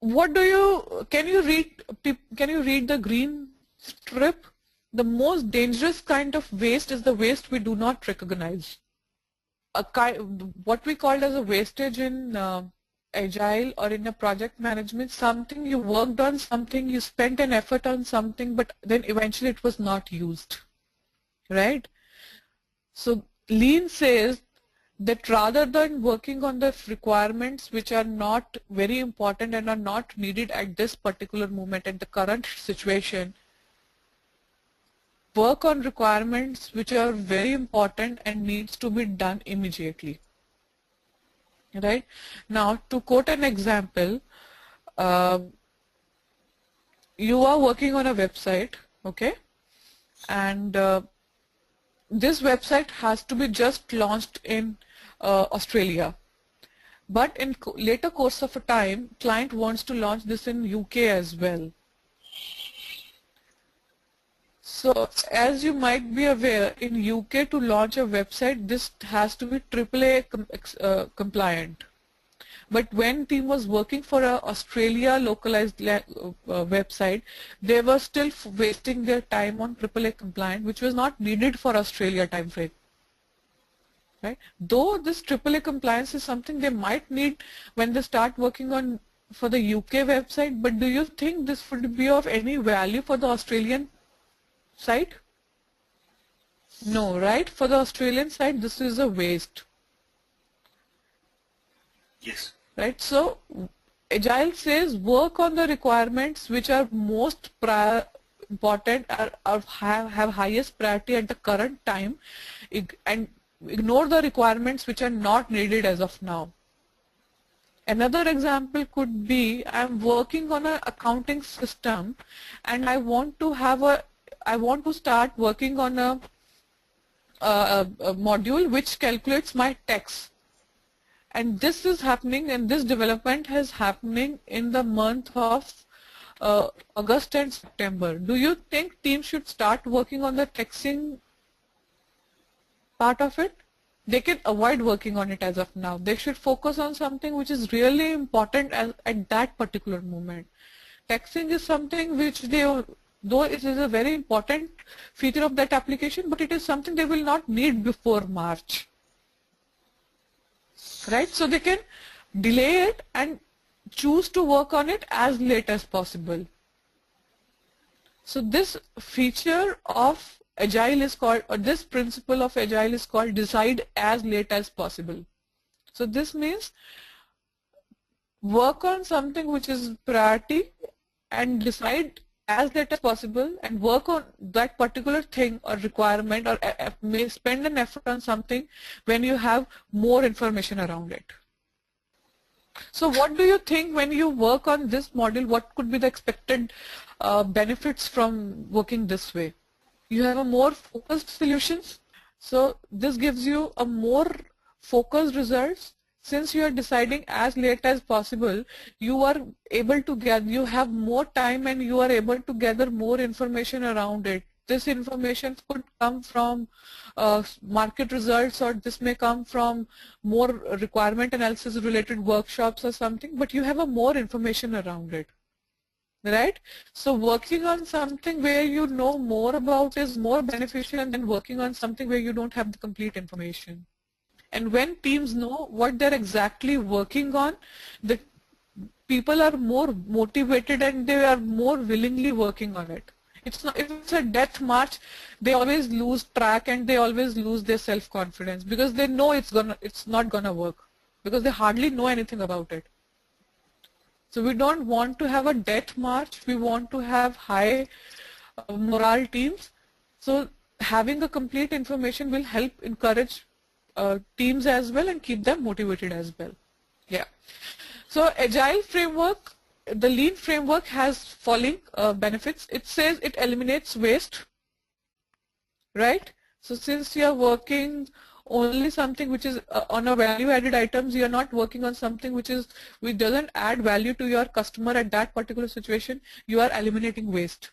what do you, can you read the green strip? The most dangerous kind of waste is the waste we do not recognize. What we call as a wastage in agile or in a project management, something you worked on, something you spent an effort on something, but then eventually it was not used, right? So Lean says that rather than working on the requirements which are not very important and are not needed at this particular moment, at the current situation, work on requirements which are very important and needs to be done immediately. Right? Now, to quote an example, you are working on a website, okay, and this website has to be just launched in Australia. But in later course of a time, client wants to launch this in UK as well. So as you might be aware, in UK to launch a website, this has to be AAA compliant. But when team was working for a Australia localized website, they were still wasting their time on AAA compliant, which was not needed for Australia time frame. Right? Though this AAA compliance is something they might need when they start working on for the UK website, but do you think this would be of any value for the Australian side? No, right? For the Australian side, this is a waste. Yes. Right? So Agile says work on the requirements which are most important, have highest priority at the current time, and ignore the requirements which are not needed as of now. Another example could be, I'm working on an accounting system and I want to start working on a module which calculates my tax. And this is happening, and this development is happening in the month of August and September. Do you think teams should start working on the taxing part of it? They can avoid working on it as of now. They should focus on something which is really important at that particular moment. Taxing is something which though it is a very important feature of that application, but it is something they will not need before March. Right? So they can delay it and choose to work on it as late as possible. So this feature of Agile is called, or this principle of Agile is called decide as late as possible. So this means work on something which is priority and decide as late as possible and work on that particular thing or requirement, or may spend an effort on something when you have more information around it. So what do you think when you work on this model, what could be the expected benefits from working this way? You have a more focused solutions. So this gives you a more focused results. Since you are deciding as late as possible, you are able to gather, you have more time and you are able to gather more information around it. This information could come from market results, or this may come from more requirement analysis related workshops or something, but you have a more information around it. Right? So working on something where you know more about is more beneficial than working on something where you don't have the complete information. And when teams know what they're exactly working on, the people are more motivated and they are more willingly working on it. It's not, if it's a death march, they always lose track and they always lose their self-confidence because they know it's not gonna work, because they hardly know anything about it. So we don't want to have a death march. We want to have high morale teams. So having a complete information will help encourage teams as well and keep them motivated as well. Yeah. So Agile framework, the Lean framework has following benefits. It says it eliminates waste, right? So since you are working only something which is on a value added items, you are not working on something which doesn't add value to your customer at that particular situation, you are eliminating waste.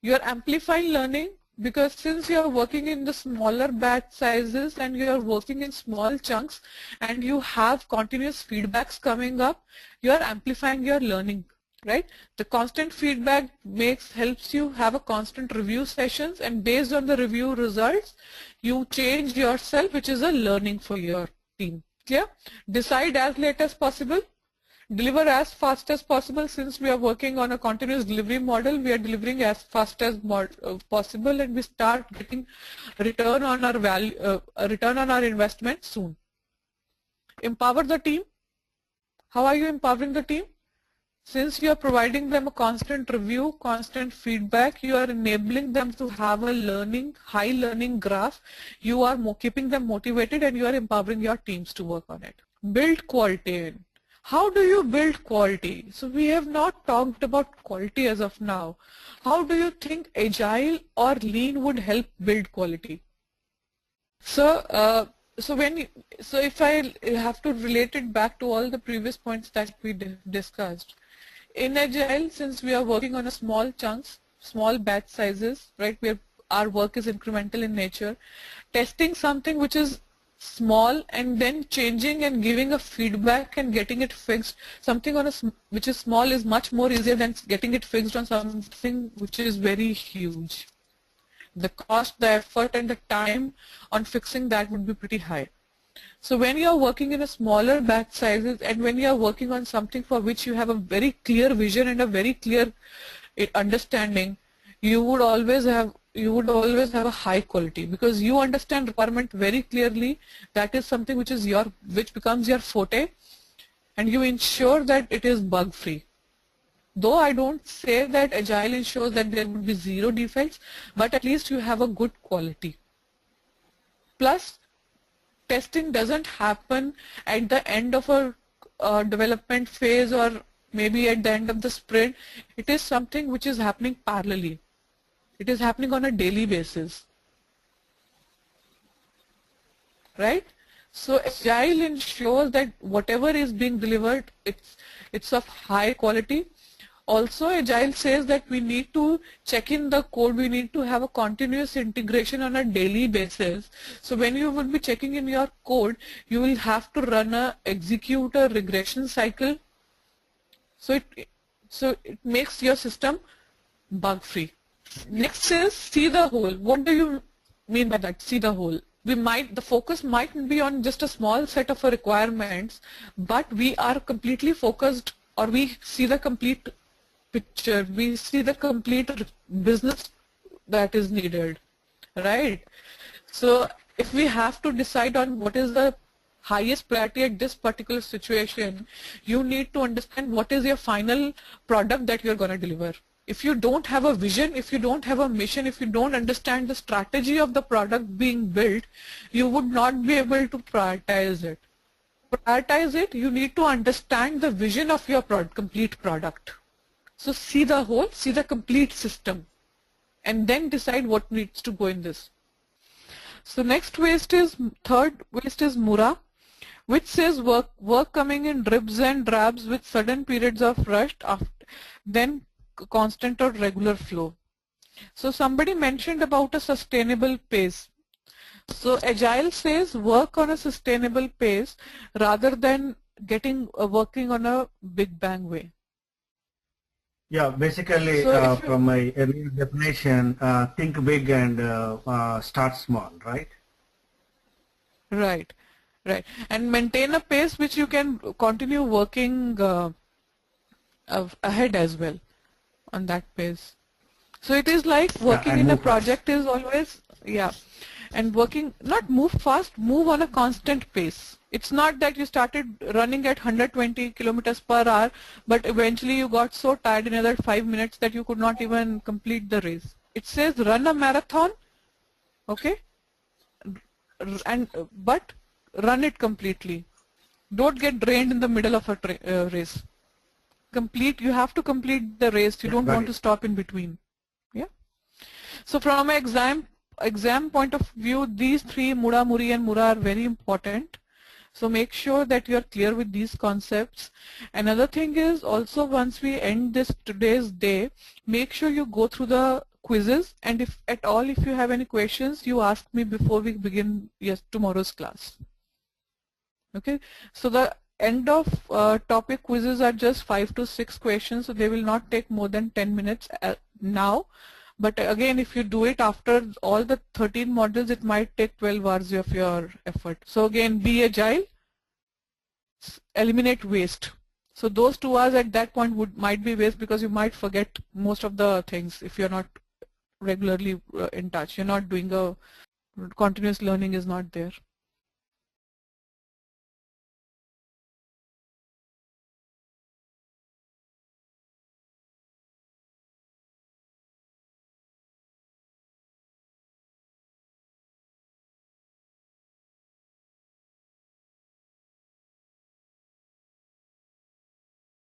You are amplifying learning because since you are working in the smaller batch sizes and you are working in small chunks and you have continuous feedbacks coming up, you are amplifying your learning, right? The constant feedback helps you have a constant review sessions, and based on the review results, you change yourself, which is a learning for your team. Clear? Decide as late as possible. Deliver as fast as possible. Since we are working on a continuous delivery model, we are delivering as fast as possible, and we start getting return on our return on our investment soon. Empower the team. How are you empowering the team? Since you are providing them a constant review, constant feedback, you are enabling them to have a high learning graph. You are keeping them motivated, and you are empowering your teams to work on it. Build quality in. How do you build quality? So we have not talked about quality as of now. How do you think Agile or Lean would help build quality? So, if I have to relate it back to all the previous points that we discussed, in Agile, since we are working on a small chunks, small batch sizes, right, where our work is incremental in nature, testing something which is small and then changing and giving a feedback and getting it fixed, something on which is small is much more easier than getting it fixed on something which is very huge. The cost, the effort and the time on fixing that would be pretty high. So when you are working in a smaller batch sizes and when you are working on something for which you have a very clear vision and a very clear understanding, you would always have a high quality, because you understand requirement very clearly. That is something which becomes your forte, and you ensure that it is bug free. Though I don't say that Agile ensures that there would be zero defects, but at least you have a good quality. Plus, testing doesn't happen at the end of a development phase or maybe at the end of the sprint. It is something which is happening parallelly. It is happening on a daily basis, right? So Agile ensures that whatever is being delivered, it's of high quality. Also, Agile says that we need to check in the code, we need to have a continuous integration on a daily basis. So when you will be checking in your code, you will have to execute a regression cycle. So it makes your system bug free. Next is see the whole. What do you mean by that? See the whole. The focus might be on just a small set of requirements, but we are completely focused, or we see the complete picture, we see the complete business that is needed, right? So if we have to decide on what is the highest priority at this particular situation, you need to understand what is your final product that you're going to deliver. If you don't have a vision, if you don't have a mission, if you don't understand the strategy of the product being built, you would not be able to prioritize it. Prioritize it, you need to understand the vision of your complete product. So see the whole, see the complete system, and then decide what needs to go in this. So third waste is Mura, which says work coming in dribs and drabs with sudden periods of rush, then constant or regular flow. So somebody mentioned about a sustainable pace. So Agile says work on a sustainable pace rather than working on a big bang way. Yeah, basically from my earlier definition, think big and start small, right? Right, right. And maintain a pace which you can continue working ahead as well on that pace. So it is like working in a project is always, and working, not move fast, move on a constant pace. It's not that you started running at 120 kilometers per hour, but eventually you got so tired in another 5 minutes that you could not even complete the race. It says run a marathon, okay, but run it completely. Don't get drained in the middle of a race. You have to complete the race. You don't want to stop in between. Yeah. So from an exam point of view, these three, Mura, Muri and Mura, are very important. So make sure that you are clear with these concepts. Another thing is also, once we end today's day, make sure you go through the quizzes, and if at all, if you have any questions, you ask me before we begin tomorrow's class. Okay, so the end of topic quizzes are just 5 to 6 questions, so they will not take more than 10 minutes now. But again, if you do it after all the 13 modules, it might take 12 hours of your effort. So again, be agile, eliminate waste. So those 2 hours at that point might be waste, because you might forget most of the things if you're not regularly in touch. You're not doing a continuous learning is not there.